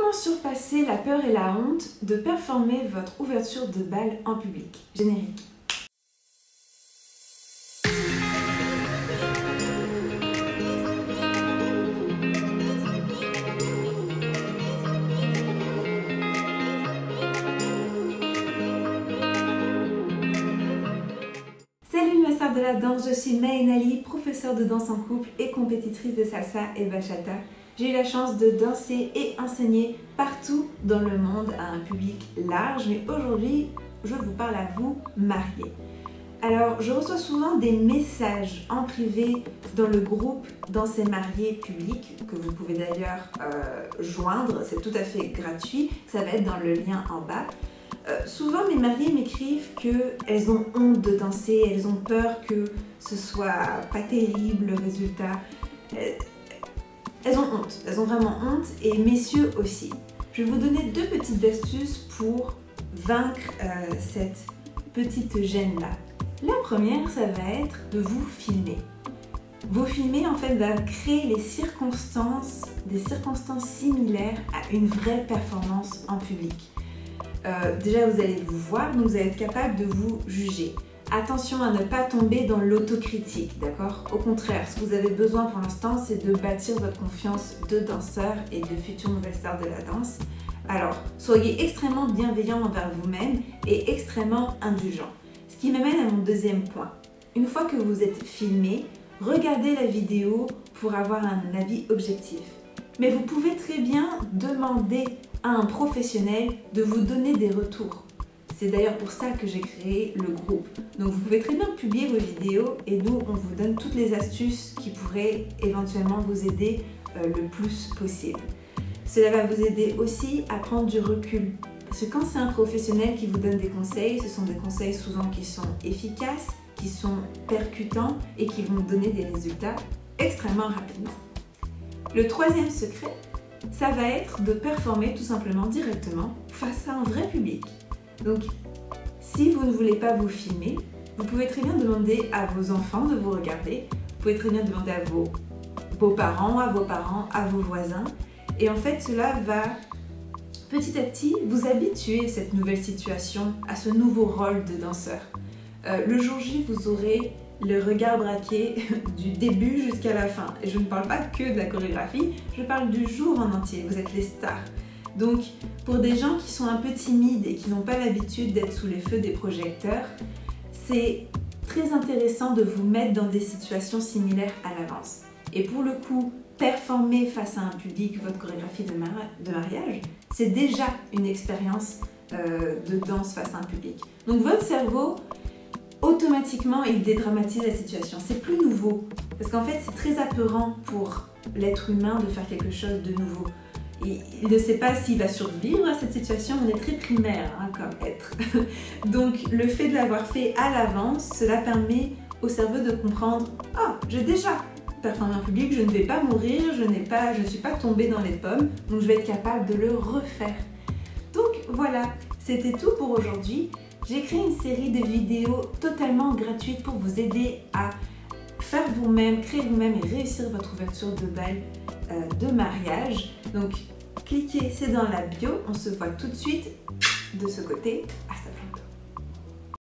Comment surpasser la peur et la honte de performer votre ouverture de bal en public? Générique. Salut ma sœur de la danse, je suis Naïna Ali, professeure de danse en couple et compétitrice de salsa et bachata. J'ai eu la chance de danser et enseigner partout dans le monde à un public large, mais aujourd'hui, je vous parle à vous mariés. Alors, je reçois souvent des messages en privé dans le groupe Danser mariés public, que vous pouvez d'ailleurs joindre, c'est tout à fait gratuit, ça va être dans le lien en bas. Souvent, mes mariées m'écrivent qu'elles ont honte de danser, elles ont peur que ce soit pas terrible le résultat. Elles ont honte, elles ont vraiment honte, et messieurs aussi. Je vais vous donner deux petites astuces pour vaincre cette petite gêne-là. La première, ça va être de vous filmer. Vous filmer, en fait, va créer des circonstances similaires à une vraie performance en public. Déjà, vous allez vous voir, donc vous allez être capable de vous juger. Attention à ne pas tomber dans l'autocritique, d'accord? Au contraire, ce que vous avez besoin pour l'instant, c'est de bâtir votre confiance de danseur et de future nouvelle star de la danse. Alors, soyez extrêmement bienveillant envers vous-même et extrêmement indulgent. Ce qui m'amène à mon deuxième point. Une fois que vous êtes filmé, regardez la vidéo pour avoir un avis objectif. Mais vous pouvez très bien demander à un professionnel de vous donner des retours. C'est d'ailleurs pour ça que j'ai créé le groupe. Donc vous pouvez très bien publier vos vidéos et nous, on vous donne toutes les astuces qui pourraient éventuellement vous aider le plus possible. Cela va vous aider aussi à prendre du recul. Parce que quand c'est un professionnel qui vous donne des conseils, ce sont des conseils souvent qui sont efficaces, qui sont percutants et qui vont donner des résultats extrêmement rapidement. Le troisième secret, ça va être de performer tout simplement directement face à un vrai public. Donc, si vous ne voulez pas vous filmer, vous pouvez très bien demander à vos enfants de vous regarder. Vous pouvez très bien demander à vos beaux-parents, à vos voisins. Et en fait, cela va petit à petit vous habituer à cette nouvelle situation, à ce nouveau rôle de danseur. Le jour J, vous aurez le regard braqué du début jusqu'à la fin. Et je ne parle pas que de la chorégraphie, je parle du jour en entier. Vous êtes les stars. Donc, pour des gens qui sont un peu timides et qui n'ont pas l'habitude d'être sous les feux des projecteurs, c'est très intéressant de vous mettre dans des situations similaires à l'avance. Et pour le coup, performer face à un public votre chorégraphie de mariage, c'est déjà une expérience de danse face à un public. Donc votre cerveau, automatiquement, il dédramatise la situation. C'est plus nouveau, parce qu'en fait, c'est très apeurant pour l'être humain de faire quelque chose de nouveau. Il ne sait pas s'il va survivre à cette situation, on est très primaire comme être. Donc le fait de l'avoir fait à l'avance, cela permet au cerveau de comprendre « Ah, j'ai déjà performé en public, je ne vais pas mourir, je ne suis pas tombée dans les pommes, donc je vais être capable de le refaire. » Donc voilà, c'était tout pour aujourd'hui. J'ai créé une série de vidéos totalement gratuites pour vous aider à faire vous-même, créer vous-même et réussir votre ouverture de bal de mariage. Donc cliquez, c'est dans la bio, on se voit tout de suite de ce côté.